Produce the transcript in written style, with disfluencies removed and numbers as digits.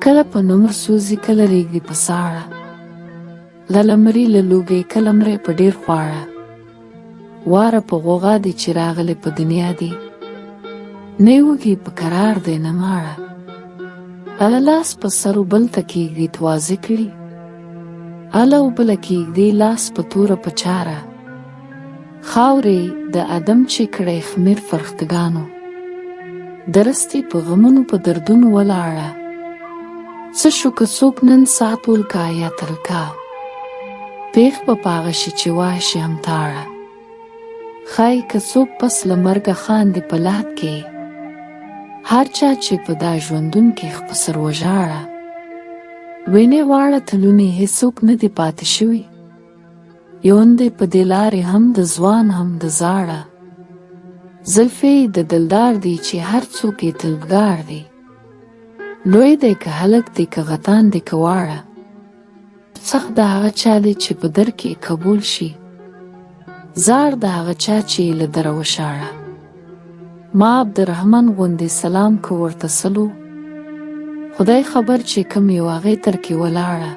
کله په نمر سوزي کله ریږدي په ساړه، له لمري له لوګي کله مرې په ډېر خواړه. واره په غوغا دی چې راغلی په دنیا دی، نه وږي په قرار دی نه ماړه. اله لاس په سرو بل ته کېږدي توازه کړي، اله وبله کېږدي لاس په توره په چاره. خاورې د ادم چې کړی خمیر فرښتګانو، درستې په غمونو په دردونو ولاړه. څه شو که څوک نن ساعت ولکا یا تلکا، پیښ به پاغه شي چې وای شي همتاړه. ښایي که څوک پس له مرګه خاندي په لحد کې، هر چا چې په دا ژوندون کې خپسر وژاړه. وینې واړه تلونې هېڅوک نه دي پاتې شوي، یون دی په دې لارې هم د ځوان هم د زاړه. زلفې د دلدار دی چې هر څوک یې طلبګار دی، لوی دی که هلک دی که غتان دی که واړه. سخت د هغه چا دی چې په در کې قبول شي، زار د هغه چا چې له دره وشاړه. ما عبدالرحمن غوندې سلام که ورته سلو، خدای خبر چې کوم یو هغې تر کې ولاړه.